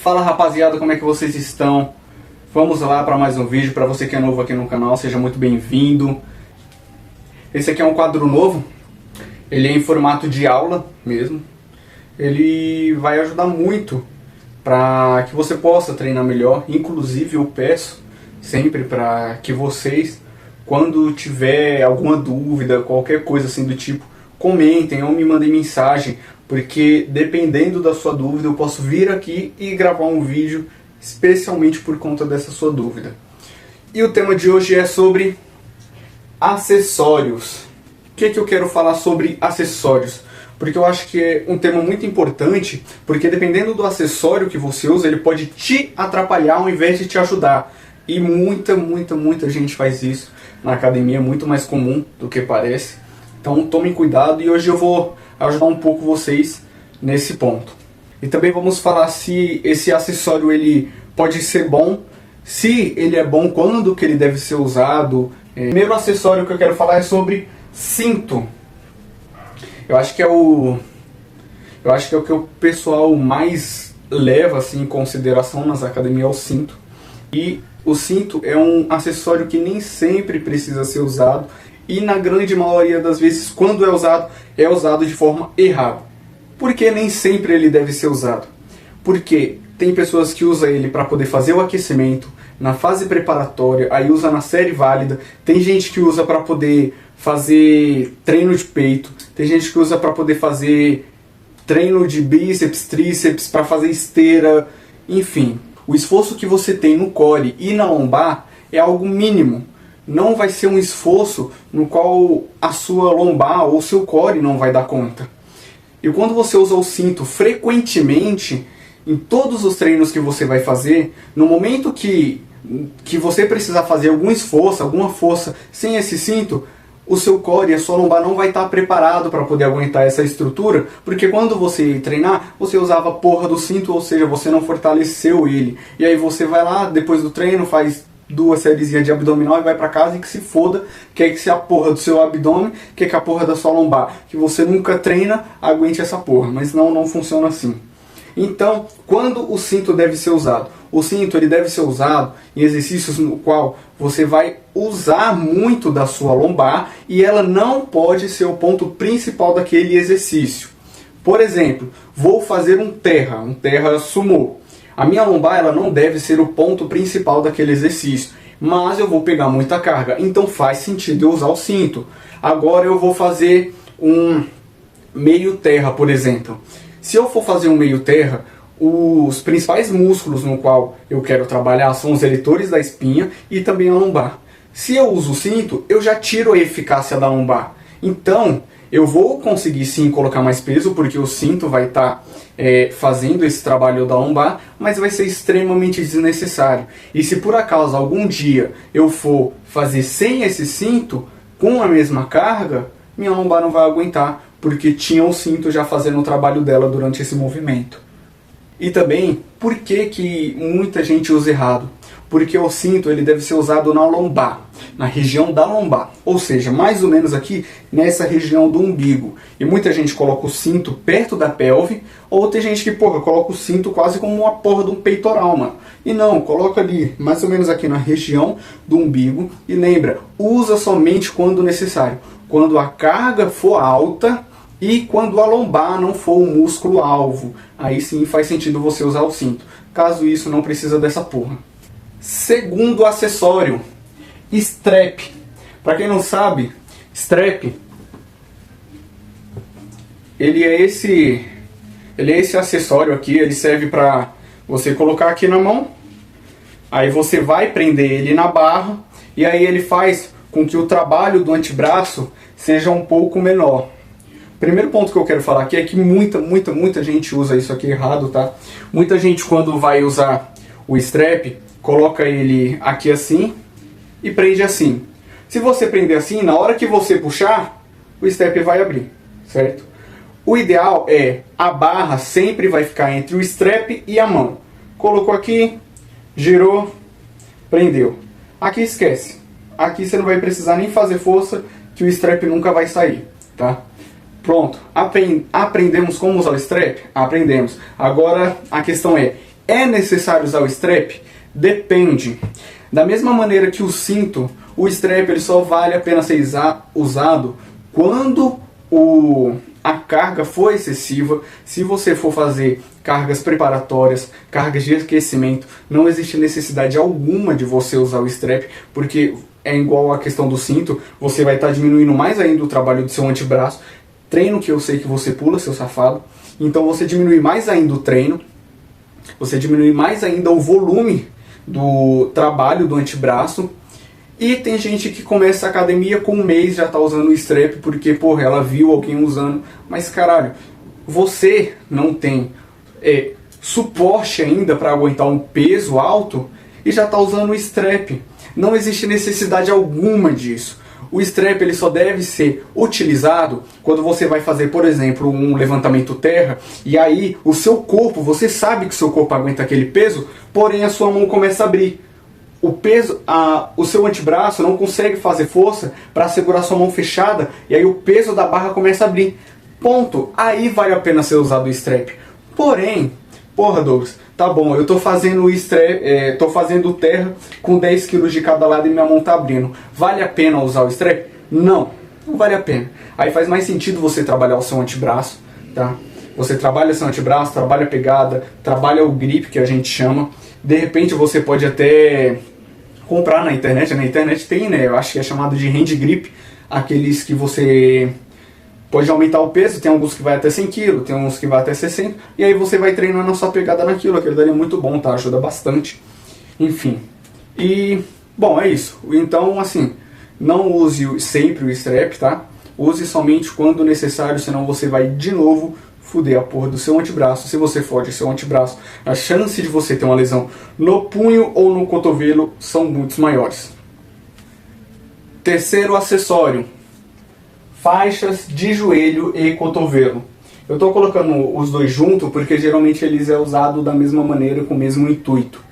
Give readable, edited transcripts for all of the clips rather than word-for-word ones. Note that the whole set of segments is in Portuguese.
Fala rapaziada, como é que vocês estão? Vamos lá para mais um vídeo. Para você que é novo aqui no canal, seja muito bem-vindo. Esse aqui é um quadro novo. Ele é em formato de aula mesmo. Ele vai ajudar muito para que você possa treinar melhor. Inclusive eu peço sempre para que vocês, quando tiver alguma dúvida, qualquer coisa assim do tipo, comentem ou me mandem mensagem, porque dependendo da sua dúvida eu posso vir aqui e gravar um vídeo especialmente por conta dessa sua dúvida. E o tema de hoje é sobre acessórios. O que eu quero falar sobre acessórios? Porque eu acho que é um tema muito importante, porque dependendo do acessório que você usa, ele pode te atrapalhar ao invés de te ajudar. E muita gente faz isso na academia, é muito mais comum do que parece. Então tomem cuidado e hoje eu vou ajudar um pouco vocês nesse ponto. E também vamos falar se esse acessório ele pode ser bom, se ele é bom, quando que ele deve ser usado. O primeiro acessório que eu quero falar é sobre cinto. Eu acho que é o que o pessoal mais leva assim, em consideração nas academias, é o cinto. E o cinto é um acessório que nem sempre precisa ser usado. E na grande maioria das vezes, quando é usado de forma errada. Por que nem sempre ele deve ser usado? Porque tem pessoas que usam ele para poder fazer o aquecimento, na fase preparatória, aí usa na série válida. Tem gente que usa para poder fazer treino de peito. Tem gente que usa para poder fazer treino de bíceps, tríceps, para fazer esteira. Enfim, o esforço que você tem no core e na lombar é algo mínimo. Não vai ser um esforço no qual a sua lombar ou o seu core não vai dar conta. E quando você usa o cinto frequentemente, em todos os treinos que você vai fazer, no momento que você precisar fazer algum esforço, alguma força sem esse cinto, o seu core e a sua lombar não vai estar preparado para poder aguentar essa estrutura, porque quando você ia treinar, você usava a porra do cinto, ou seja, você não fortaleceu ele. E aí você vai lá, depois do treino, faz 2 sériezinhas de abdominal e vai pra casa e que se foda, quer que se a porra do seu abdômen, quer que a porra da sua lombar, que você nunca treina, aguente essa porra, mas não funciona assim. Então, quando o cinto deve ser usado? O cinto ele deve ser usado em exercícios no qual você vai usar muito da sua lombar e ela não pode ser o ponto principal daquele exercício. Por exemplo, vou fazer um terra sumô. A minha lombar ela não deve ser o ponto principal daquele exercício, mas eu vou pegar muita carga, então faz sentido eu usar o cinto. Agora eu vou fazer um meio terra, por exemplo. Se eu for fazer um meio terra, os principais músculos no qual eu quero trabalhar são os eretores da espinha e também a lombar. Se eu uso o cinto, eu já tiro a eficácia da lombar. Então, eu vou conseguir sim colocar mais peso, porque o cinto vai estar fazendo esse trabalho da lombar, mas vai ser extremamente desnecessário. E se por acaso algum dia eu for fazer sem esse cinto, com a mesma carga, minha lombar não vai aguentar, porque tinha o cinto já fazendo o trabalho dela durante esse movimento. E também, por que muita gente usa errado? Porque o cinto ele deve ser usado na lombar, na região da lombar, ou seja, mais ou menos aqui nessa região do umbigo. E muita gente coloca o cinto perto da pelve, ou tem gente que coloca o cinto quase como uma porra de um peitoral, mano. E não, coloca ali, mais ou menos aqui na região do umbigo. E lembra, usa somente quando necessário, quando a carga for alta e quando a lombar não for o músculo alvo. Aí sim faz sentido você usar o cinto. Caso isso, não precisa dessa porra. Segundo acessório, strap. Para quem não sabe, strap ele é esse acessório aqui. Ele serve para você colocar aqui na mão. Aí você vai prender ele na barra e aí ele faz com que o trabalho do antebraço seja um pouco menor. O primeiro ponto que eu quero falar aqui é que muita gente usa isso aqui errado, tá? Muita gente quando vai usar o strap, coloca ele aqui assim e prende assim. Se você prender assim, na hora que você puxar, o strap vai abrir, certo? O ideal é a barra sempre vai ficar entre o strap e a mão. Colocou aqui, girou, prendeu. Aqui esquece. Aqui você não vai precisar nem fazer força, que o strap nunca vai sair, tá? Pronto, aprendemos como usar o strap? Aprendemos. Agora a questão é, É necessário usar o strap? Depende. Da mesma maneira que o cinto, o strap ele só vale a pena ser usado quando a carga for excessiva. Se você for fazer cargas preparatórias, cargas de aquecimento, não existe necessidade alguma de você usar o strap, porque é igual a questão do cinto, você vai estar diminuindo mais ainda o trabalho do seu antebraço. Treino que eu sei que você pula, seu safado, então você diminui mais ainda o treino, você diminui mais ainda o volume do trabalho do antebraço. E tem gente que começa a academia com um mês já tá usando o strap porque, porra, ela viu alguém usando. Mas caralho, você não tem suporte ainda para aguentar um peso alto e já tá usando o strap. Não existe necessidade alguma disso. O strap ele só deve ser utilizado quando você vai fazer, por exemplo, um levantamento terra, e aí o seu corpo, você sabe que o seu corpo aguenta aquele peso, porém a sua mão começa a abrir. O peso, o seu antebraço não consegue fazer força para segurar sua mão fechada, e aí o peso da barra começa a abrir. Ponto. Aí vale a pena ser usado o strap. Porém, porra Douglas, tá bom, eu tô fazendo tô fazendo terra com 10 kg de cada lado e minha mão tá abrindo. Vale a pena usar o strap? Não, não vale a pena. Aí faz mais sentido você trabalhar o seu antebraço, tá? Você trabalha o seu antebraço, trabalha a pegada, trabalha o grip que a gente chama. De repente você pode até comprar na internet. Na internet tem, né? Eu acho que é chamado de hand grip, aqueles que você pode aumentar o peso, tem alguns que vai até 100 kg, tem uns que vai até 60, e aí você vai treinando a sua pegada naquilo, aquele dali é muito bom, tá? Ajuda bastante. Enfim. E, bom, é isso. Então, assim, não use sempre o strap, tá? Use somente quando necessário, senão você vai de novo fuder a porra do seu antebraço. Se você fode seu antebraço, a chance de você ter uma lesão no punho ou no cotovelo são muito maiores. Terceiro acessório: faixas de joelho e cotovelo. Eu estou colocando os dois juntos porque geralmente eles é usado da mesma maneira, com o mesmo intuito.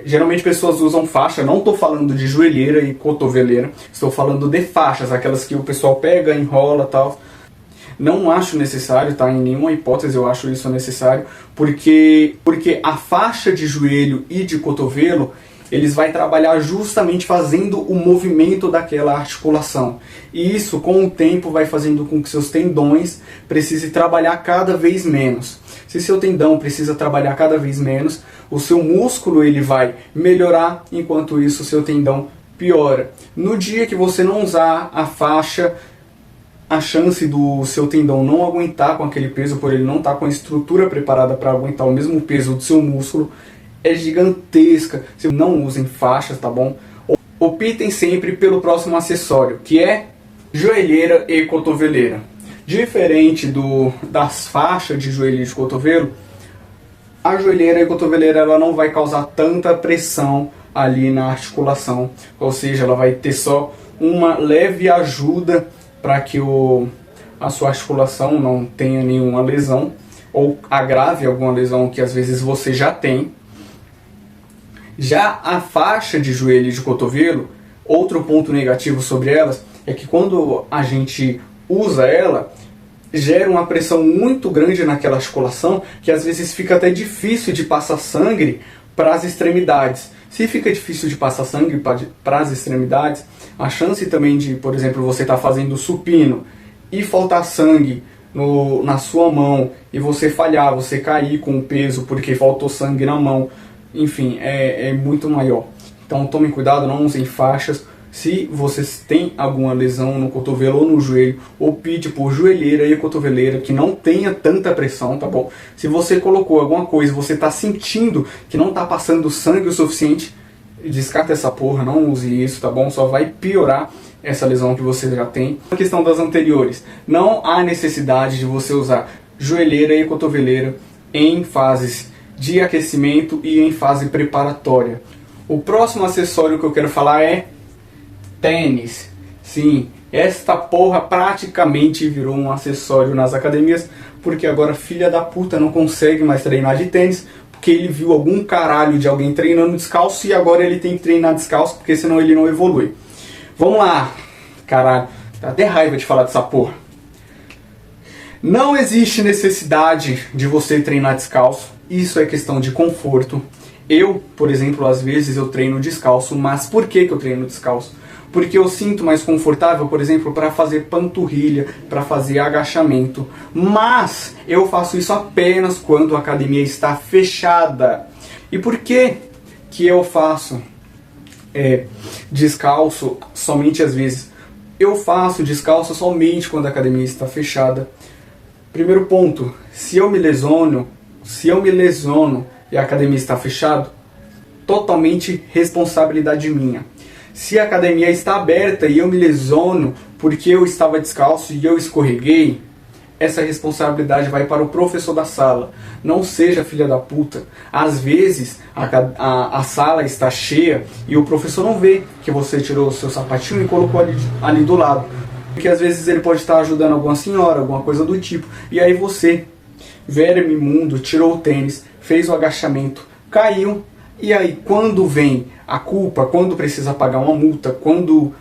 Geralmente pessoas usam faixa, não estou falando de joelheira e cotoveleira, estou falando de faixas, aquelas que o pessoal pega, enrola e tal. Não acho necessário, tá? Em nenhuma hipótese eu acho isso necessário, porque a faixa de joelho e de cotovelo, eles vai trabalhar justamente fazendo o movimento daquela articulação. E isso, com o tempo, vai fazendo com que seus tendões precisem trabalhar cada vez menos. Se seu tendão precisa trabalhar cada vez menos, o seu músculo ele vai melhorar, enquanto isso o seu tendão piora. No dia que você não usar a faixa, a chance do seu tendão não aguentar com aquele peso, por ele não estar com a estrutura preparada para aguentar o mesmo peso do seu músculo, é gigantesca. Se não usem faixas, tá bom? Optem sempre pelo próximo acessório, que é joelheira e cotoveleira. Diferente das faixas de joelho e de cotovelo, a joelheira e a cotoveleira ela não vai causar tanta pressão ali na articulação, ou seja, ela vai ter só uma leve ajuda para que a sua articulação não tenha nenhuma lesão ou agrave alguma lesão que às vezes você já tem. Já a faixa de joelho e de cotovelo, outro ponto negativo sobre elas é que quando a gente usa ela, gera uma pressão muito grande naquela articulação que às vezes fica até difícil de passar sangue para as extremidades. Se fica difícil de passar sangue para as extremidades, a chance também de, por exemplo, você estar fazendo supino e faltar sangue na sua mão e você falhar, você cair com o peso porque faltou sangue na mão, enfim, é muito maior. Então tomem cuidado, não usem faixas. Se vocês têm alguma lesão no cotovelo ou no joelho, opte por joelheira e cotoveleira que não tenha tanta pressão, tá bom? Se você colocou alguma coisa, você está sentindo que não está passando sangue o suficiente, descarta essa porra, não use isso, tá bom? Só vai piorar essa lesão que você já tem. A questão das anteriores, não há necessidade de você usar joelheira e cotoveleira em fases de aquecimento e em fase preparatória. O próximo acessório que eu quero falar é tênis. Sim, esta porra praticamente virou um acessório nas academias, porque agora filha da puta não consegue mais treinar de tênis, porque ele viu algum caralho de alguém treinando descalço e agora ele tem que treinar descalço, porque senão ele não evolui. Vamos lá, caralho, dá até raiva de falar dessa porra. Não existe necessidade de você treinar descalço. isso é questão de conforto. Eu, por exemplo, às vezes eu treino descalço, mas por que eu treino descalço? Porque eu sinto mais confortável, por exemplo, para fazer panturrilha, para fazer agachamento. Mas eu faço isso apenas quando a academia está fechada. E por que eu faço descalço somente às vezes? Eu faço descalço somente quando a academia está fechada. Primeiro ponto, se eu me lesiono e a academia está fechada, totalmente responsabilidade minha. Se a academia está aberta e eu me lesiono porque eu estava descalço e eu escorreguei, essa responsabilidade vai para o professor da sala. Não seja filha da puta. Às vezes a sala está cheia e o professor não vê que você tirou o seu sapatinho e colocou ali do lado. Porque às vezes ele pode estar ajudando alguma senhora, alguma coisa do tipo. E aí você, verme imundo, tirou o tênis, fez o agachamento, caiu. E aí quando vem a culpa, quando precisa pagar uma multa, quando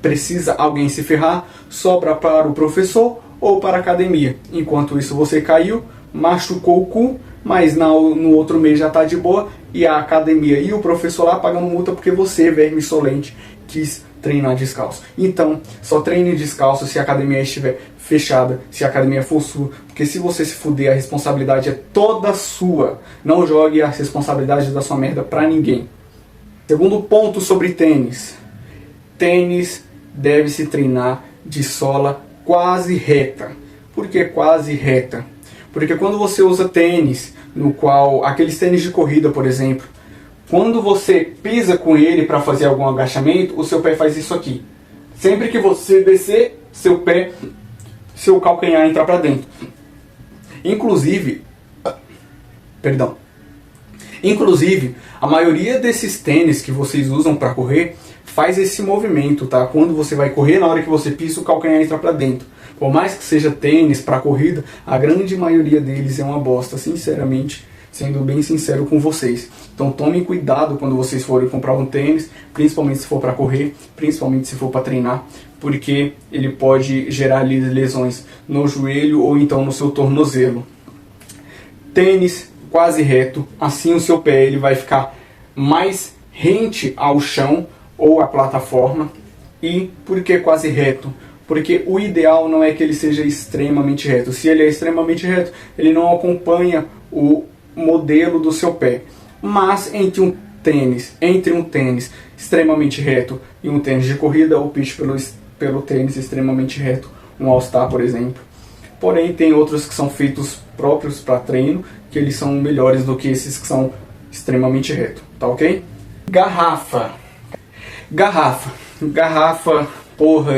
precisa alguém se ferrar, sobra para o professor ou para a academia. Enquanto isso você caiu, machucou o cu, mas no outro mês já está de boa e a academia e o professor lá pagando multa porque você, verme insolente, quis treinar descalço. Então, só treine descalço se a academia estiver fechada, se a academia for sua, porque se você se fuder, a responsabilidade é toda sua. Não jogue a responsabilidade da sua merda pra ninguém. Segundo ponto sobre tênis. Tênis deve se treinar de sola quase reta. Por que quase reta? Porque quando você usa tênis, no qual aqueles tênis de corrida, por exemplo, quando você pisa com ele para fazer algum agachamento, o seu pé faz isso aqui. Sempre que você descer, seu calcanhar entra para dentro. Inclusive, a maioria desses tênis que vocês usam para correr faz esse movimento, tá? Quando você vai correr, na hora que você pisa, o calcanhar entra para dentro. Por mais que seja tênis para corrida, a grande maioria deles é uma bosta, sinceramente, sendo bem sincero com vocês. Então tomem cuidado quando vocês forem comprar um tênis, principalmente se for para correr, principalmente se for para treinar, porque ele pode gerar lesões no joelho ou então no seu tornozelo. Tênis quase reto, assim o seu pé ele vai ficar mais rente ao chão ou à plataforma. E por que quase reto? Porque o ideal não é que ele seja extremamente reto. Se ele é extremamente reto, ele não acompanha o modelo do seu pé. Mas entre um tênis extremamente reto e um tênis de corrida, opte pelo tênis extremamente reto, um All-Star, por exemplo. Porém, tem outros que são feitos próprios para treino, que eles são melhores do que esses que são extremamente reto, tá ok? Garrafa, porra,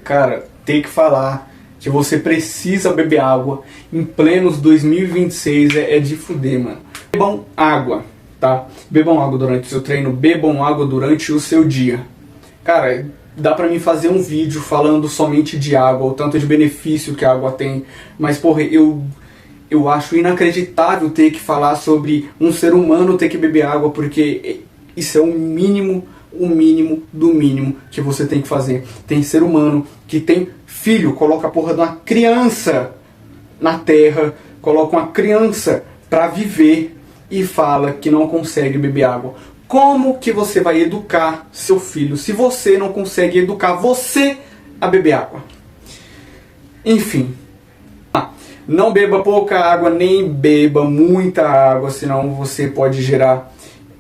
cara, tem que falar que você precisa beber água em plenos 2026 é de fuder, mano. Bebam água, tá? Bebam água durante o seu treino, bebam água durante o seu dia. Cara, dá pra mim fazer um vídeo falando somente de água, o tanto de benefício que a água tem, mas porra, eu acho inacreditável ter que falar sobre um ser humano ter que beber água, porque isso é o mínimo do mínimo que você tem que fazer. Tem ser humano que tem filho, coloca a porra de uma criança na terra, coloca uma criança pra viver e fala que não consegue beber água. Como que você vai educar seu filho se você não consegue educar você a beber água? Enfim, não beba pouca água, nem beba muita água, senão você pode gerar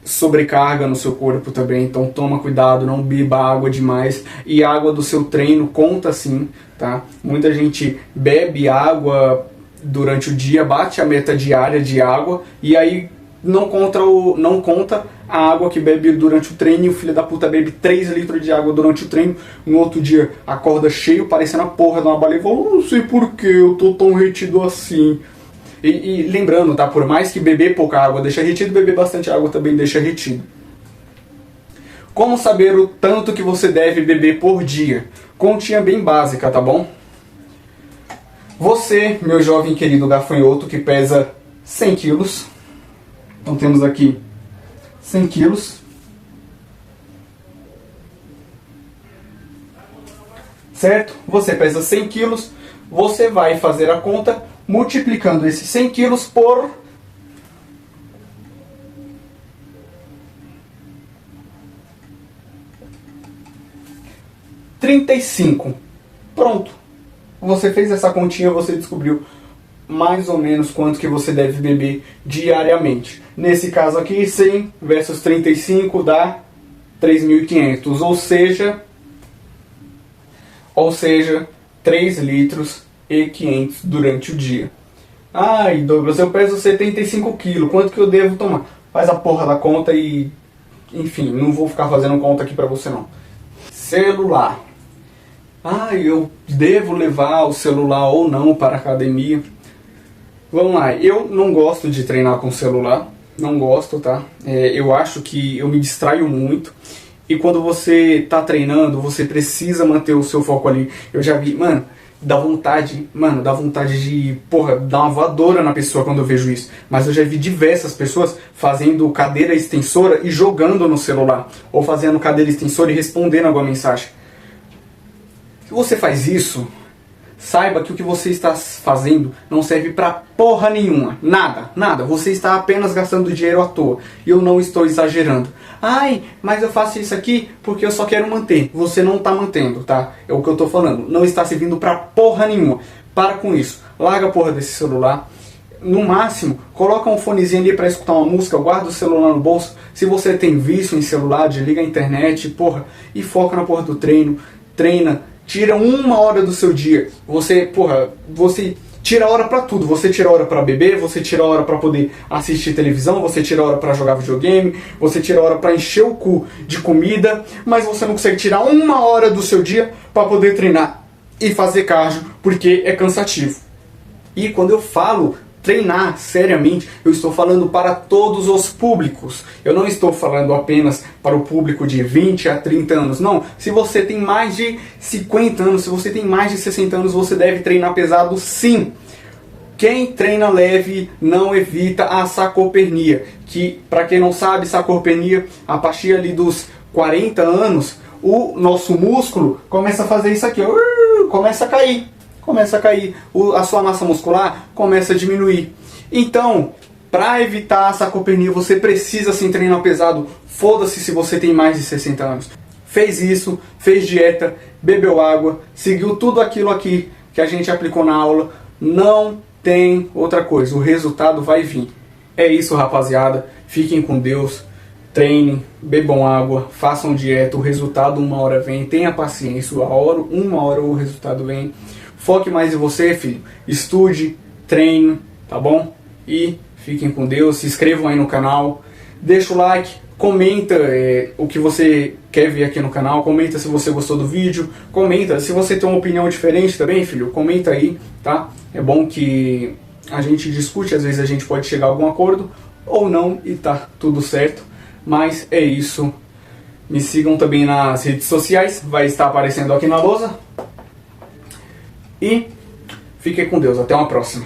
sobrecarga no seu corpo também. Então toma cuidado, não beba água demais. E a água do seu treino conta sim, tá? Muita gente bebe água durante o dia, bate a meta diária de água e aí não conta a água que bebe durante o treino, e o filho da puta bebe 3 litros de água durante o treino, no outro dia acorda cheio, parecendo a porra de uma baleia, e fala, não sei por que eu tô tão retido assim. E lembrando, tá, por mais que beber pouca água deixa retido, beber bastante água também deixa retido. Como saber o tanto que você deve beber por dia? Continha bem básica, tá bom? Você, meu jovem querido gafanhoto, que pesa 100 quilos, então temos aqui 100 quilos, certo? Você pesa 100 quilos, você vai fazer a conta multiplicando esses 100 quilos por 35. Pronto. Você fez essa continha, você descobriu mais ou menos quanto que você deve beber diariamente. Nesse caso aqui, 100 versus 35 dá 3.500, ou seja, 3 litros e 500 durante o dia. Ai, Douglas, eu peso 75 quilos, quanto que eu devo tomar? Faz a porra da conta e... Enfim, não vou ficar fazendo conta aqui pra você não. Celular. Eu devo levar o celular ou não para a academia? Vamos lá, eu não gosto de treinar com celular, não gosto, tá? Eu acho que eu me distraio muito. E quando você tá treinando, você precisa manter o seu foco ali. Eu já vi, dá vontade de, dar uma voadora na pessoa quando eu vejo isso. Mas eu já vi diversas pessoas fazendo cadeira extensora e jogando no celular. Ou fazendo cadeira extensora e respondendo alguma mensagem. Se você faz isso, saiba que o que você está fazendo não serve pra porra nenhuma. Nada. Você está apenas gastando dinheiro à toa. E eu não estou exagerando. Mas eu faço isso aqui porque eu só quero manter. Você não está mantendo, tá? É o que eu estou falando. Não está servindo pra porra nenhuma. Para com isso. Larga a porra desse celular. No máximo, coloca um fonezinho ali pra escutar uma música, guarda o celular no bolso. Se você tem vício em celular, desliga a internet, e foca na porra do treino. Treina. Tira 1 hora do seu dia. Você tira hora pra tudo. Você tira hora pra beber, você tira hora pra poder assistir televisão, você tira hora pra jogar videogame, você tira hora pra encher o cu de comida, mas você não consegue tirar 1 hora do seu dia pra poder treinar e fazer cardio, porque é cansativo. E quando eu falo treinar seriamente, eu estou falando para todos os públicos. Eu não estou falando apenas para o público de 20 a 30 anos. Não, se você tem mais de 50 anos, se você tem mais de 60 anos, você deve treinar pesado sim. Quem treina leve não evita a sarcopenia, que, para quem não sabe, sarcopenia, a partir ali dos 40 anos, o nosso músculo começa a fazer isso aqui, começa a cair. A sua massa muscular começa a diminuir. Então, para evitar a sarcopenia, você precisa sim treinar pesado. Foda-se se você tem mais de 60 anos. Fez isso, fez dieta, bebeu água, seguiu tudo aquilo aqui que a gente aplicou na aula. Não tem outra coisa, o resultado vai vir. É isso, rapaziada. Fiquem com Deus. Treinem, bebam água, façam dieta. O resultado 1 hora vem. Tenha paciência, 1 hora o resultado vem. Foque mais em você, filho. Estude, treine, tá bom? E fiquem com Deus. Se inscrevam aí no canal. Deixa o like. Comenta o que você quer ver aqui no canal. Comenta se você gostou do vídeo. Comenta se você tem uma opinião diferente também, filho. Comenta aí, tá? É bom que a gente discute. Às vezes a gente pode chegar a algum acordo ou não e tá tudo certo. Mas é isso. Me sigam também nas redes sociais. Vai estar aparecendo aqui na lousa. E fiquem com Deus. Até uma próxima.